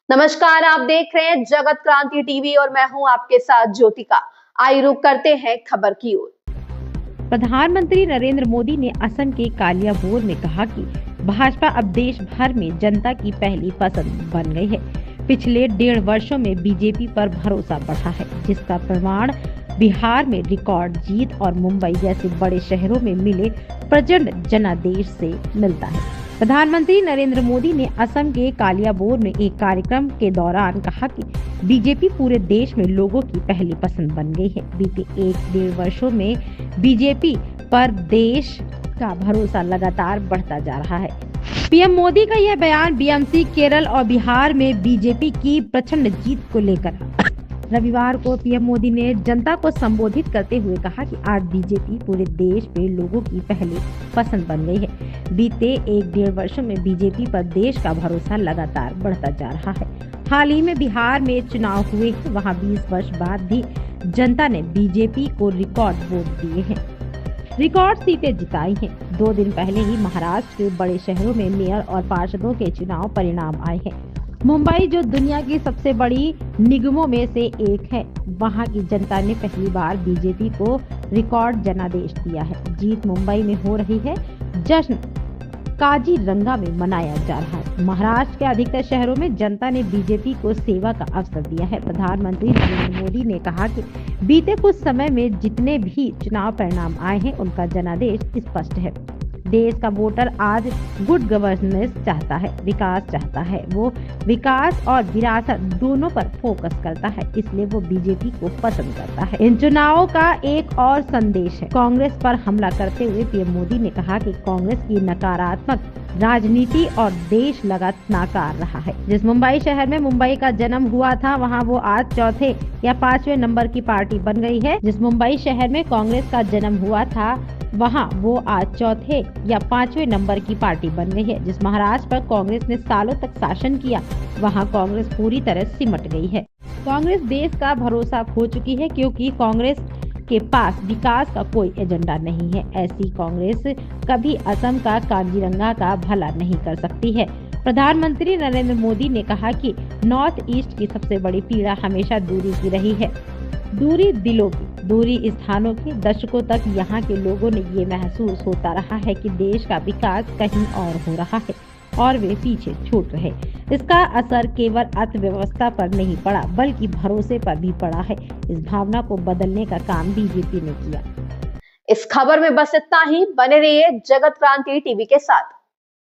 नमस्कार, आप देख रहे हैं जगत क्रांति टीवी और मैं हूं आपके साथ ज्योतिका। आइए रुक करते हैं खबर की ओर। प्रधानमंत्री नरेंद्र मोदी ने असम के कालियाबोर में कहा कि भाजपा अब देश भर में जनता की पहली पसंद बन गई है। पिछले 1.5 वर्षों में बीजेपी पर भरोसा बढ़ा है, जिसका प्रमाण बिहार में रिकॉर्ड जीत और मुंबई जैसे बड़े शहरों में मिले प्रचंड जनादेश से मिलता है। प्रधानमंत्री नरेंद्र मोदी ने असम के कालियाबोर में एक कार्यक्रम के दौरान कहा कि बीजेपी पूरे देश में लोगों की पहली पसंद बन गई है। बीते 1.5 वर्षों में बीजेपी पर देश का भरोसा लगातार बढ़ता जा रहा है। पीएम मोदी का यह बयान बीएमसी केरल और बिहार में बीजेपी की प्रचंड जीत को लेकर रविवार को पीएम मोदी ने जनता को संबोधित करते हुए कहा कि आज बीजेपी पूरे देश में लोगों की पहली पसंद बन गई है। बीते 1.5 वर्षों में बीजेपी पर देश का भरोसा लगातार बढ़ता जा रहा है। हाल ही में बिहार में चुनाव हुए, वहां 20 वर्ष बाद भी जनता ने बीजेपी को रिकॉर्ड वोट दिए हैं, रिकॉर्ड सीटें जिताई हैं। 2 दिन पहले ही महाराष्ट्र के बड़े शहरों में मेयर और पार्षदों के चुनाव परिणाम आए हैं। मुंबई, जो दुनिया की सबसे बड़ी निगमों में से एक है, वहां की जनता ने पहली बार बीजेपी को रिकॉर्ड जनादेश दिया है। जीत मुंबई में हो रही है, जश्न काजीरंगा में मनाया जा रहा है। महाराष्ट्र के अधिकतर शहरों में जनता ने बीजेपी को सेवा का अवसर दिया है। प्रधानमंत्री नरेंद्र मोदी ने कहा कि बीते कुछ समय में जितने भी चुनाव परिणाम आए हैं, उनका जनादेश स्पष्ट है। देश का वोटर आज गुड गवर्नेंस चाहता है, विकास चाहता है। वो विकास और विरासत दोनों पर फोकस करता है, इसलिए वो बीजेपी को पसंद करता है। इन चुनावों का एक और संदेश है। कांग्रेस पर हमला करते हुए पीएम मोदी ने कहा कि कांग्रेस की नकारात्मक राजनीति और देश लगातार नाकार रहा है। जिस मुंबई शहर में मुंबई का जन्म हुआ था, वहां वो आज चौथे या 5वें नंबर की पार्टी बन गई है। जिस मुंबई शहर में कांग्रेस का जन्म हुआ था, वहां वो आज चौथे या 5वें नंबर की पार्टी बन गई है। जिस महाराष्ट्र पर कांग्रेस ने सालों तक शासन किया, वहां कांग्रेस पूरी तरह सिमट गई है। कांग्रेस देश का भरोसा खो चुकी है, क्योंकि कांग्रेस के पास विकास का कोई एजेंडा नहीं है। ऐसी कांग्रेस कभी असम का काजीरंगा का भला नहीं कर सकती है। प्रधानमंत्री नरेंद्र मोदी ने कहा कि नॉर्थ ईस्ट की सबसे बड़ी पीड़ा हमेशा दूरी की रही है। दूरी दिलों की, दूरी स्थानों की। दशकों तक यहाँ के लोगों ने ये महसूस होता रहा है कि देश का विकास कहीं और हो रहा है और वे पीछे छूट रहे। इसका असर केवल अर्थव्यवस्था पर नहीं पड़ा, बल्कि भरोसे पर भी पड़ा है। इस भावना को बदलने का काम बीजेपी ने किया। इस खबर में बस इतना ही। बने रहिए जगत क्रांति टीवी के साथ।